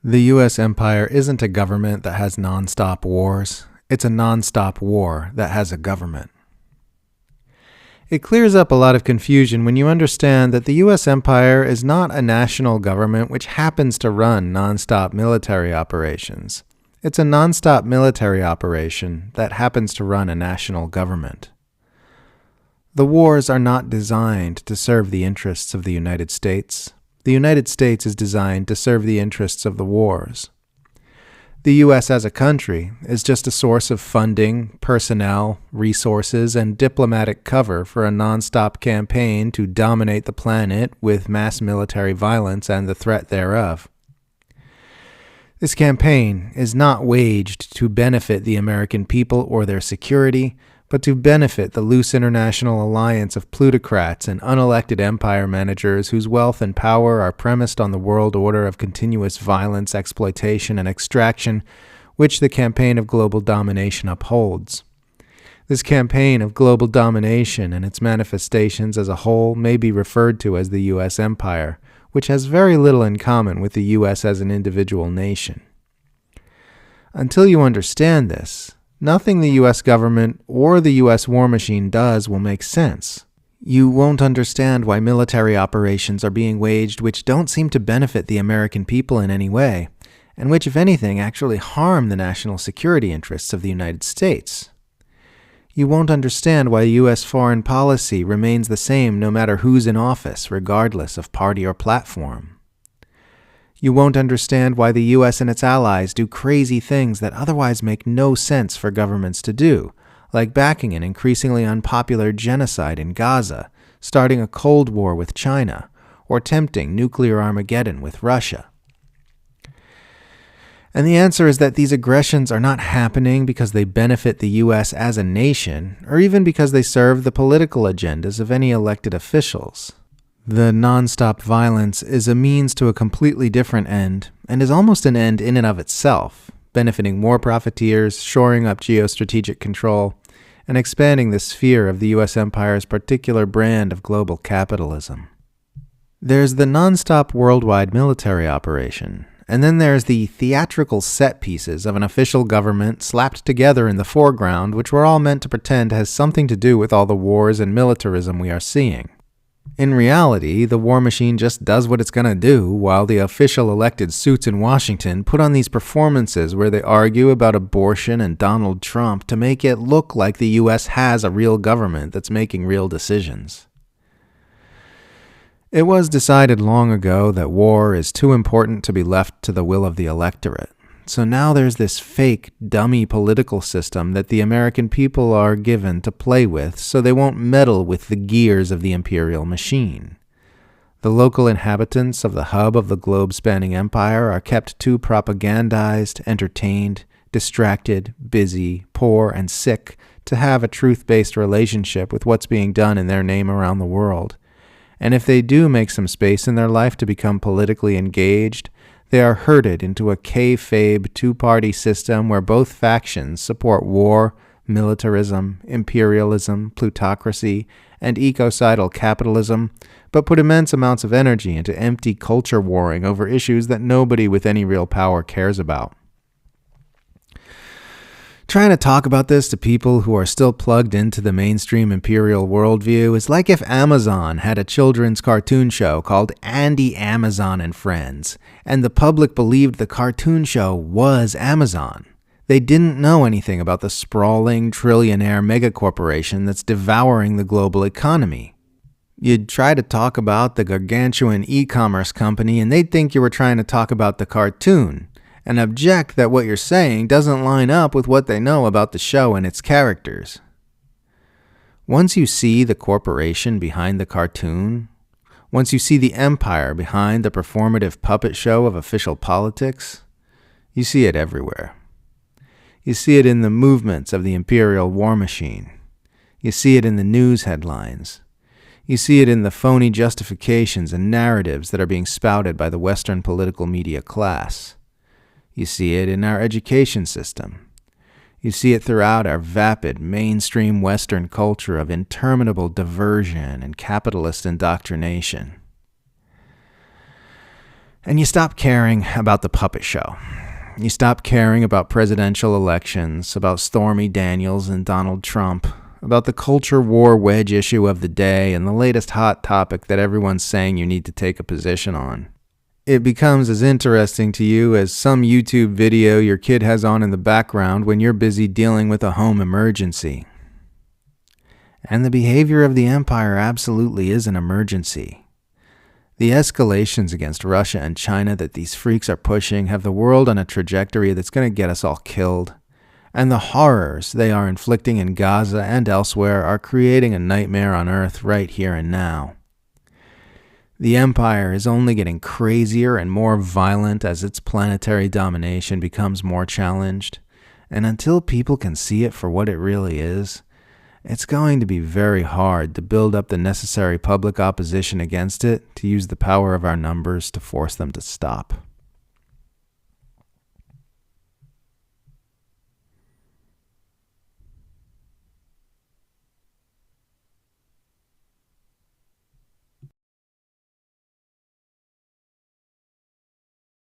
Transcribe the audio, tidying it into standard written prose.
The U.S. empire isn't a government that has nonstop wars. It's a nonstop war that has a government. It clears up a lot of confusion when you understand that the U.S. empire is not a national government which happens to run nonstop military operations. It's a nonstop military operation that happens to run a national government. The wars are not designed to serve the interests of the United States. The United States is designed to serve the interests of the wars. The U.S. as a country is just a source of funding, personnel, resources, and diplomatic cover for a nonstop campaign to dominate the planet with mass military violence and the threat thereof. This campaign is not waged to benefit the American people or their security, but to benefit the loose international alliance of plutocrats and unelected empire managers whose wealth and power are premised on the world order of continuous violence, exploitation, and extraction, which the campaign of global domination upholds. This campaign of global domination and its manifestations as a whole may be referred to as the U.S. empire, which has very little in common with the U.S. as an individual nation. Until you understand this, nothing the U.S. government or the U.S. war machine does will make sense. You won't understand why military operations are being waged which don't seem to benefit the American people in any way, and which, if anything, actually harm the national security interests of the United States. You won't understand why U.S. foreign policy remains the same no matter who's in office, regardless of party or platform. You won't understand why the U.S. and its allies do crazy things that otherwise make no sense for governments to do, like backing an increasingly unpopular genocide in Gaza, starting a Cold War with China, or tempting nuclear Armageddon with Russia. And the answer is that these aggressions are not happening because they benefit the U.S. as a nation, or even because they serve the political agendas of any elected officials. The nonstop violence is a means to a completely different end, and is almost an end in and of itself, benefiting more profiteers, shoring up geostrategic control, and expanding the sphere of the U.S. empire's particular brand of global capitalism. There's the nonstop worldwide military operation, and then there's the theatrical set pieces of an official government slapped together in the foreground, which we're all meant to pretend has something to do with all the wars and militarism we are seeing. In reality, the war machine just does what it's going to do, while the official elected suits in Washington put on these performances where they argue about abortion and Donald Trump to make it look like the U.S. has a real government that's making real decisions. It was decided long ago that war is too important to be left to the will of the electorate. So now there's this fake, dummy political system that the American people are given to play with so they won't meddle with the gears of the imperial machine. The local inhabitants of the hub of the globe-spanning empire are kept too propagandized, entertained, distracted, busy, poor, and sick to have a truth-based relationship with what's being done in their name around the world. And if they do make some space in their life to become politically engaged, they are herded into a kayfabe two-party system where both factions support war, militarism, imperialism, plutocracy, and ecocidal capitalism, but put immense amounts of energy into empty culture warring over issues that nobody with any real power cares about. Trying to talk about this to people who are still plugged into the mainstream imperial worldview is like if Amazon had a children's cartoon show called Andy Amazon and Friends, and the public believed the cartoon show was Amazon. They didn't know anything about the sprawling, trillionaire megacorporation that's devouring the global economy. You'd try to talk about the gargantuan e-commerce company and they'd think you were trying to talk about the cartoon, and object that what you're saying doesn't line up with what they know about the show and its characters. Once you see the corporation behind the cartoon, once you see the empire behind the performative puppet show of official politics, you see it everywhere. You see it in the movements of the imperial war machine. You see it in the news headlines. You see it in the phony justifications and narratives that are being spouted by the Western political media class. You see it in our education system. You see it throughout our vapid, mainstream Western culture of interminable diversion and capitalist indoctrination. And you stop caring about the puppet show. You stop caring about presidential elections, about Stormy Daniels and Donald Trump, about the culture war wedge issue of the day and the latest hot topic that everyone's saying you need to take a position on. It becomes as interesting to you as some YouTube video your kid has on in the background when you're busy dealing with a home emergency. And the behavior of the empire absolutely is an emergency. The escalations against Russia and China that these freaks are pushing have the world on a trajectory that's going to get us all killed. And the horrors they are inflicting in Gaza and elsewhere are creating a nightmare on Earth right here and now. The empire is only getting crazier and more violent as its planetary domination becomes more challenged. And until people can see it for what it really is, it's going to be very hard to build up the necessary public opposition against it to use the power of our numbers to force them to stop.